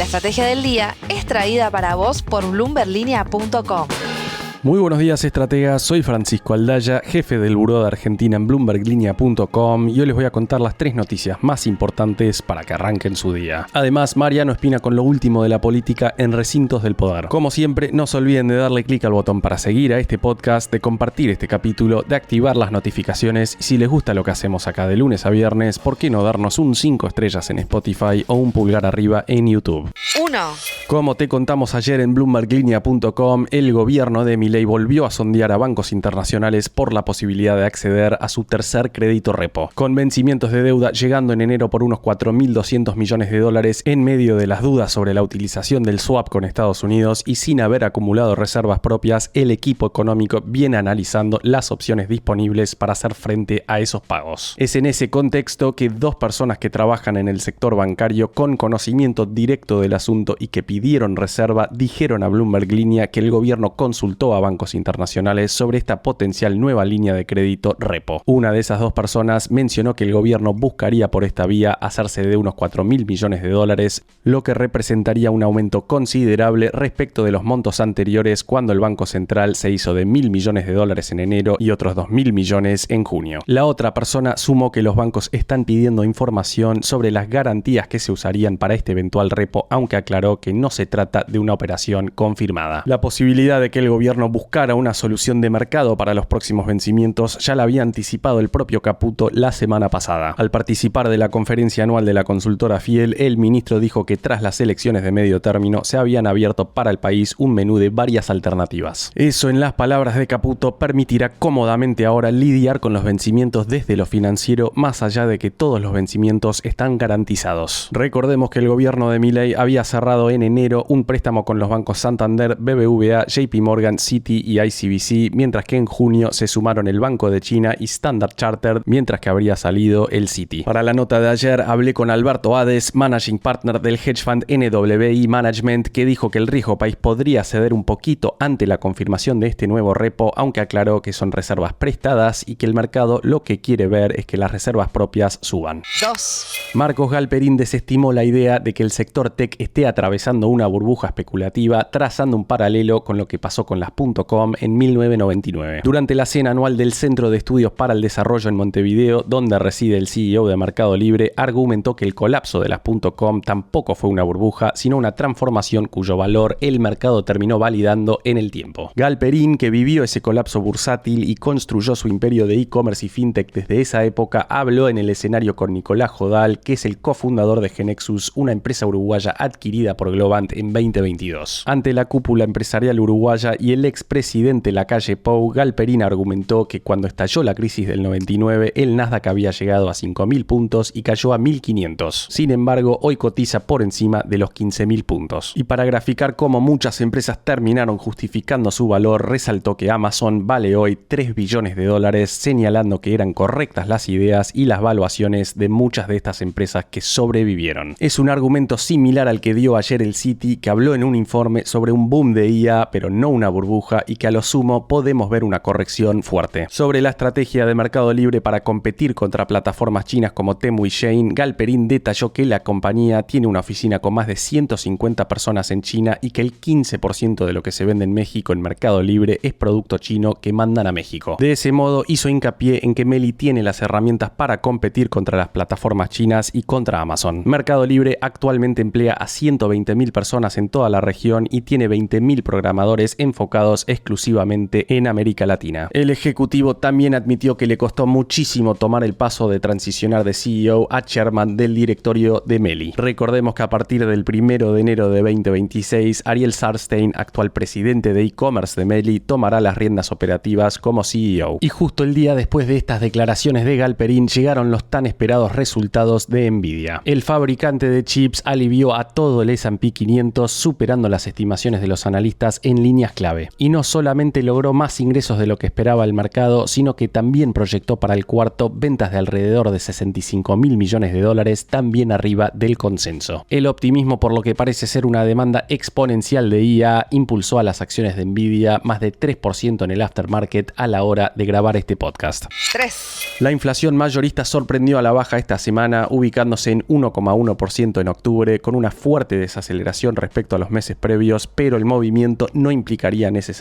estrategia del día es traída para vos por bloomberglinea.com. Muy buenos días, estrategas. Soy Francisco Aldaya, jefe del Buró de Argentina en bloomberglinea.com, y hoy les voy a contar las 3 noticias más importantes para que arranquen su día. Además, Mariano Espina con lo último de la política en recintos del poder. Como siempre, no se olviden de darle clic al botón para seguir a este podcast, de compartir este capítulo, de activar las notificaciones, y si les gusta lo que hacemos acá de lunes a viernes, ¿por qué no darnos un 5 estrellas en Spotify o un pulgar arriba en YouTube? 1. Como te contamos ayer en bloomberglinea.com, el gobierno de Milei volvió a sondear a bancos internacionales por la posibilidad de acceder a su tercer crédito repo, con vencimientos de deuda llegando en enero por unos 4.200 millones de dólares en medio de las dudas sobre la utilización del swap con Estados Unidos y sin haber acumulado reservas propias. El equipo económico viene analizando las opciones disponibles para hacer frente a esos pagos. Es en ese contexto que 2 personas que trabajan en el sector bancario con conocimiento directo del asunto y que pidieron reserva dijeron a Bloomberg Linea que el gobierno consultó a bancos internacionales sobre esta potencial nueva línea de crédito repo. Una de esas 2 personas mencionó que el gobierno buscaría por esta vía hacerse de unos 4.000 millones de dólares, lo que representaría un aumento considerable respecto de los montos anteriores cuando el Banco Central se hizo de 1.000 millones de dólares en enero y otros 2.000 millones en junio. La otra persona sumó que los bancos están pidiendo información sobre las garantías que se usarían para este eventual repo, aunque aclaró que no se trata de una operación confirmada. La posibilidad de que el gobierno buscara una solución de mercado para los próximos vencimientos ya la había anticipado el propio Caputo la semana pasada. Al participar de la conferencia anual de la consultora Fiel, el ministro dijo que tras las elecciones de medio término se habían abierto para el país un menú de varias alternativas. Eso, en las palabras de Caputo, permitirá cómodamente ahora lidiar con los vencimientos desde lo financiero, más allá de que todos los vencimientos están garantizados. Recordemos que el gobierno de Milei había cerrado en enero un préstamo con los bancos Santander, BBVA, JP Morgan, Citi y ICBC, mientras que en junio se sumaron el Banco de China y Standard Chartered, mientras que habría salido el Citi. Para la nota de ayer hablé con Alberto Hades, Managing Partner del hedge fund NWI Management, que dijo que el riesgo país podría ceder un poquito ante la confirmación de este nuevo repo, aunque aclaró que son reservas prestadas y que el mercado lo que quiere ver es que las reservas propias suban. 2. Marcos Galperín desestimó la idea de que el sector tech esté atravesando una burbuja especulativa, trazando un paralelo con lo que pasó con las .com en 1999. Durante la cena anual del Centro de Estudios para el Desarrollo en Montevideo, donde reside el CEO de Mercado Libre, argumentó que el colapso de las .com tampoco fue una burbuja, sino una transformación cuyo valor el mercado terminó validando en el tiempo. Galperín, que vivió ese colapso bursátil y construyó su imperio de e-commerce y fintech desde esa época, habló en el escenario con Nicolás Jodal, que es el cofundador de Genexus, una empresa uruguaya adquirida por Globant en 2022. Ante la cúpula empresarial uruguaya y el expresidente Lacalle Pou, Galperín argumentó que cuando estalló la crisis del 99, el Nasdaq había llegado a 5.000 puntos y cayó a 1.500. Sin embargo, hoy cotiza por encima de los 15.000 puntos. Y para graficar cómo muchas empresas terminaron justificando su valor, resaltó que Amazon vale hoy 3 billones de dólares, señalando que eran correctas las ideas y las valuaciones de muchas de estas empresas que sobrevivieron. Es un argumento similar al que dio ayer el Citi, que habló en un informe sobre un boom de IA, pero no una burbuja, y que a lo sumo podemos ver una corrección fuerte. Sobre la estrategia de Mercado Libre para competir contra plataformas chinas como Temu y Shein, Galperín detalló que la compañía tiene una oficina con más de 150 personas en China y que el 15% de lo que se vende en México en Mercado Libre es producto chino que mandan a México. De ese modo, hizo hincapié en que Meli tiene las herramientas para competir contra las plataformas chinas y contra Amazon. Mercado Libre actualmente emplea a 120.000 personas en toda la región y tiene 20.000 programadores enfocados exclusivamente en América Latina. El ejecutivo también admitió que le costó muchísimo tomar el paso de transicionar de CEO a chairman del directorio de Meli. Recordemos que a partir del 1 de enero de 2026, Ariel Sarstein, actual presidente de e-commerce de Meli, tomará las riendas operativas como CEO. Y justo el día después de estas declaraciones de Galperín llegaron los tan esperados resultados de Nvidia. El fabricante de chips alivió a todo el S&P 500, superando las estimaciones de los analistas en líneas clave. y no solamente logró más ingresos de lo que esperaba el mercado, sino que también proyectó para el cuarto ventas de alrededor de 65.000 millones de dólares, también arriba del consenso. El optimismo por lo que parece ser una demanda exponencial de IA impulsó a las acciones de Nvidia más de 3% en el aftermarket a la hora de grabar este podcast. 3. La inflación mayorista sorprendió a la baja esta semana, ubicándose en 1,1% en octubre, con una fuerte desaceleración respecto a los meses previos, pero el movimiento no implicaría necesariamente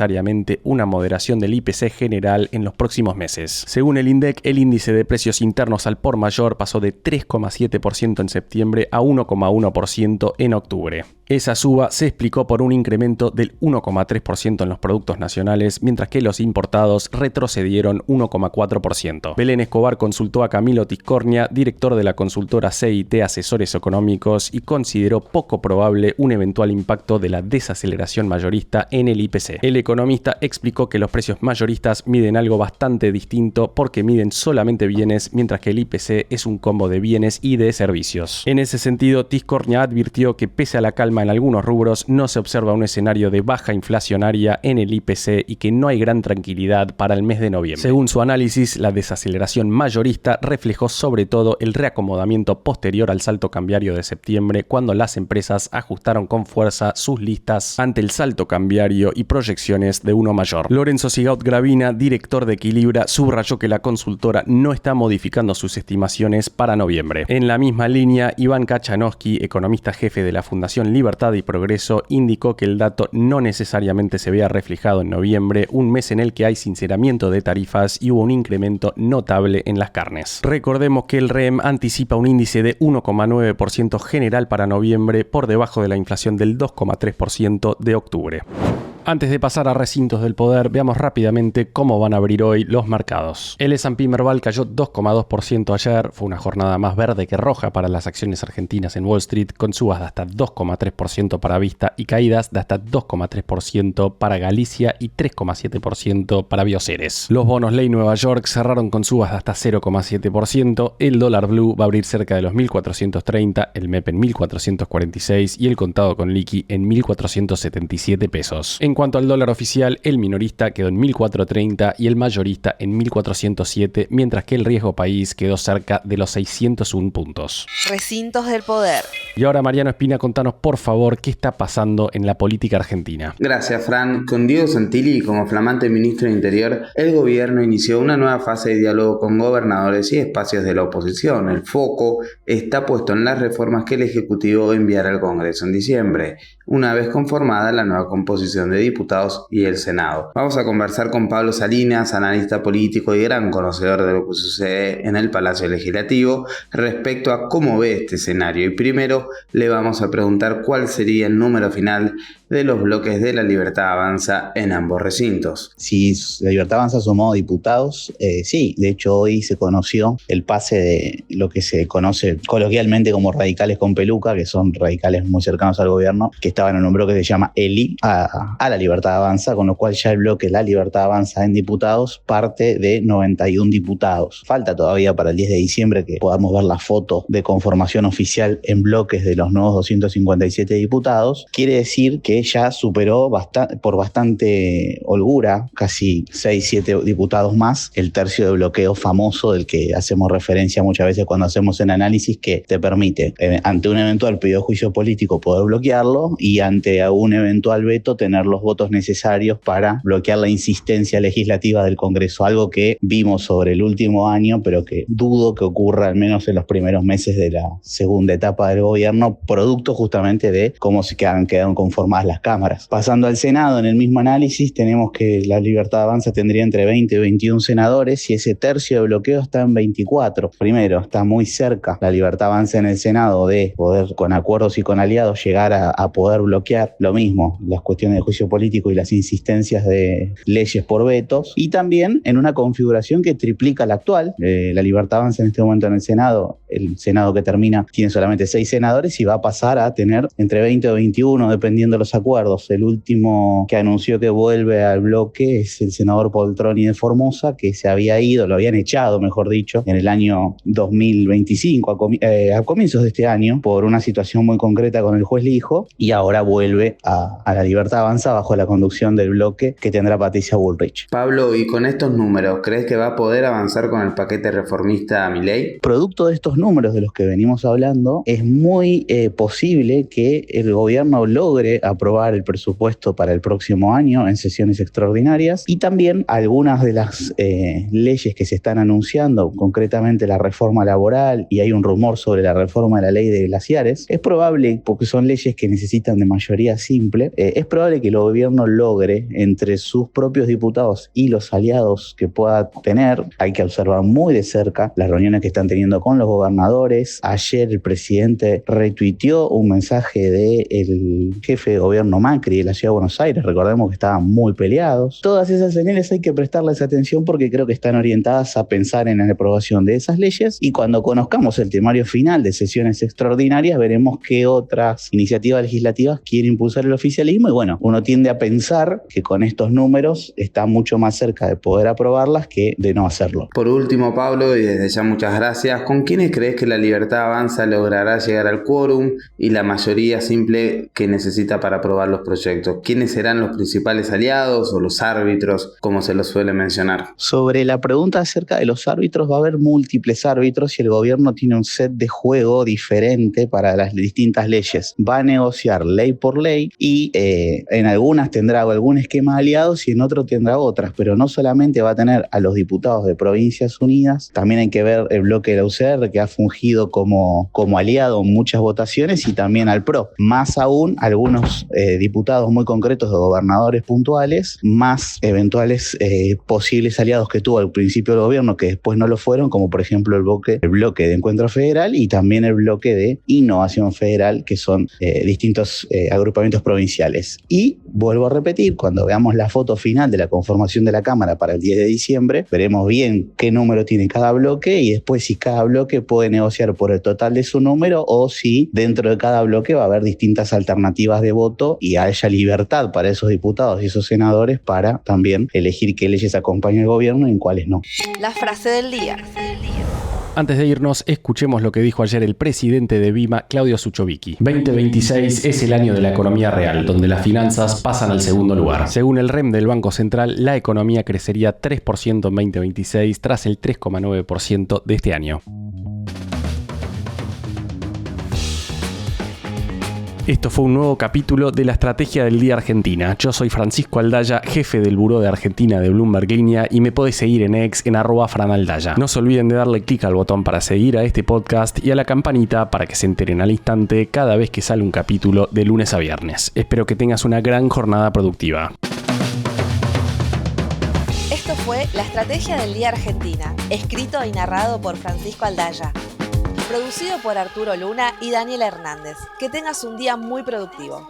una moderación del IPC general en los próximos meses. Según el INDEC, el índice de precios internos al por mayor pasó de 3,7% en septiembre a 1,1% en octubre. Esa suba se explicó por un incremento del 1,3% en los productos nacionales, mientras que los importados retrocedieron 1,4%. Belén Escobar consultó a Camilo Tiscornia, director de la consultora CIT Asesores Económicos, y consideró poco probable un eventual impacto de la desaceleración mayorista en el IPC. El economista explicó que los precios mayoristas miden algo bastante distinto porque miden solamente bienes, mientras que el IPC es un combo de bienes y de servicios. En ese sentido, Tiscornia advirtió que pese a la calma en algunos rubros, no se observa un escenario de baja inflacionaria en el IPC y que no hay gran tranquilidad para el mes de noviembre. Según su análisis, la desaceleración mayorista reflejó sobre todo el reacomodamiento posterior al salto cambiario de septiembre, cuando las empresas ajustaron con fuerza sus listas ante el salto cambiario y proyecciones de uno mayor. Lorenzo Sigaut Gravina, director de Equilibra, subrayó que la consultora no está modificando sus estimaciones para noviembre. En la misma línea, Iván Kachanowski, economista jefe de la Fundación Libertad y Progreso, indicó que el dato no necesariamente se vea reflejado en noviembre, un mes en el que hay sinceramiento de tarifas y hubo un incremento notable en las carnes. Recordemos que el REM anticipa un índice de 1,9% general para noviembre, por debajo de la inflación del 2,3% de octubre. Antes de pasar a recintos del poder, veamos rápidamente cómo van a abrir hoy los mercados. El S&P Merval cayó 2,2% ayer, fue una jornada más verde que roja para las acciones argentinas en Wall Street, con subas de hasta 2,3% para Vista y caídas de hasta 2,3% para Galicia y 3,7% para Bioceres. Los bonos ley Nueva York cerraron con subas de hasta 0,7%, el dólar blue va a abrir cerca de los 1.430, el MEP en 1.446 y el contado con liqui en 1.477 pesos. En cuanto al dólar oficial, el minorista quedó en 1.430 y el mayorista en 1.407, mientras que el riesgo país quedó cerca de los 601 puntos. Recintos del poder. Y ahora, Mariano Espina, contanos por favor qué está pasando en la política argentina. Gracias, Fran. Con Diego Santilli como flamante ministro de Interior, el gobierno inició una nueva fase de diálogo con gobernadores y espacios de la oposición. El foco está puesto en las reformas que el Ejecutivo enviará al Congreso en diciembre, una vez conformada la nueva composición de diputados y el Senado. Vamos a conversar con Pablo Salinas, analista político y gran conocedor de lo que sucede en el Palacio Legislativo, respecto a cómo ve este escenario. Y primero le vamos a preguntar cuál sería el número final de los bloques de La Libertad Avanza en ambos recintos. Si La Libertad Avanza sumó diputados, sí, de hecho hoy se conoció el pase de lo que se conoce coloquialmente como radicales con peluca, que son radicales muy cercanos al gobierno, que estaban en un bloque que se llama ELI, a La Libertad Avanza, con lo cual ya el bloque La Libertad Avanza en diputados parte de 91 diputados. Falta todavía para el 10 de diciembre que podamos ver la foto de conformación oficial en bloques de los nuevos 257 diputados. Quiere decir que ya superó por bastante holgura, casi 6-7 diputados más, el tercio de bloqueo famoso del que hacemos referencia muchas veces cuando hacemos el análisis, que te permite, ante un eventual pedido de juicio político, poder bloquearlo, y ante un eventual veto tener los votos necesarios para bloquear la insistencia legislativa del Congreso, algo que vimos sobre el último año, pero que dudo que ocurra al menos en los primeros meses de la segunda etapa del gobierno, producto justamente de cómo se quedaron conformadas las cámaras. Pasando al Senado, en el mismo análisis tenemos que La Libertad Avanza tendría entre 20 y 21 senadores y ese tercio de bloqueo está en 24. Primero, está muy cerca La Libertad Avanza en el Senado de poder, con acuerdos y con aliados, llegar a poder bloquear lo mismo, las cuestiones de juicio político y las insistencias de leyes por vetos, y también en una configuración que triplica la actual. La Libertad Avanza en este momento en el Senado que termina tiene solamente 6 senadores y va a pasar a tener entre 20 o 21 dependiendo de los acuerdos. El último que anunció que vuelve al bloque es el senador Poltroni de Formosa, que se había ido, lo habían echado mejor dicho, en el año 2025, a comienzos de este año, por una situación muy concreta con el juez Lijo, y ahora vuelve a La Libertad Avanza bajo la conducción del bloque que tendrá Patricia Bullrich. Pablo, y con estos números, ¿crees que va a poder avanzar con el paquete reformista Milei? Producto de estos números de los que venimos hablando, es muy posible que el gobierno logre aprobar el presupuesto para el próximo año en sesiones extraordinarias, y también algunas de las leyes que se están anunciando, concretamente la reforma laboral, y hay un rumor sobre la reforma de la ley de glaciares. Es probable, porque son leyes que necesitan de mayoría simple, es probable que el gobierno logre entre sus propios diputados y los aliados que pueda tener. Hay que observar muy de cerca las reuniones que están teniendo con los gobernadores. Ayer el presidente retuiteó un mensaje del jefe de gobierno Macri de la Ciudad de Buenos Aires. Recordemos que estaban muy peleados. Todas esas señales hay que prestarles atención porque creo que están orientadas a pensar en la aprobación de esas leyes, y cuando conozcamos el temario final de sesiones extraordinarias veremos qué otras iniciativas legislativas quiere impulsar el oficialismo, y bueno, uno tiende a pensar que con estos números está mucho más cerca de poder aprobarlas que de no hacerlo. Por último, Pablo, y desde ya muchas gracias, ¿con quiénes crees que la Libertad Avanza logrará llegar al quórum y la mayoría simple que necesita para aprobar los proyectos? ¿Quiénes serán los principales aliados o los árbitros, como se los suele mencionar? Sobre la pregunta acerca de los árbitros, va a haber múltiples árbitros y el gobierno tiene un set de juego diferente para las distintas leyes. Va a negociar ley por ley y en algunas tendrá algún esquema de aliados y en otros tendrá otras, pero no solamente va a tener a los diputados de Provincias Unidas, también hay que ver el bloque de la UCR, que ha fungido como aliado en muchas votaciones, y también al PRO. Más aún, algunos diputados muy concretos de gobernadores puntuales, más eventuales posibles aliados que tuvo al principio del gobierno que después no lo fueron, como por ejemplo el bloque de Encuentro Federal y también el bloque de Innovación Federal, que son distintos agrupamientos provinciales. Y vuelvo a repetir, cuando veamos la foto final de la conformación de la Cámara para el 10 de diciembre, veremos bien qué número tiene cada bloque y después si cada bloque puede negociar por el total de su número o si dentro de cada bloque va a haber distintas alternativas de voto y haya libertad para esos diputados y esos senadores para también elegir qué leyes acompañan al gobierno y en cuáles no. La frase del día. Antes de irnos, escuchemos lo que dijo ayer el presidente de BIMA, Claudio Suchovicki. 2026 es el año de la economía real, donde las finanzas pasan al segundo lugar. Según el REM del Banco Central, la economía crecería 3% en 2026 tras el 3,9% de este año. Esto fue un nuevo capítulo de la Estrategia del Día Argentina. Yo soy Francisco Aldaya, jefe del Buró de Argentina de Bloomberg Línea, y me podés seguir en X en @franaldaya. No se olviden de darle clic al botón para seguir a este podcast y a la campanita para que se enteren al instante cada vez que sale un capítulo de lunes a viernes. Espero que tengas una gran jornada productiva. Esto fue La Estrategia del Día Argentina, escrito y narrado por Francisco Aldaya. Producido por Arturo Luna y Daniela Hernández. Que tengas un día muy productivo.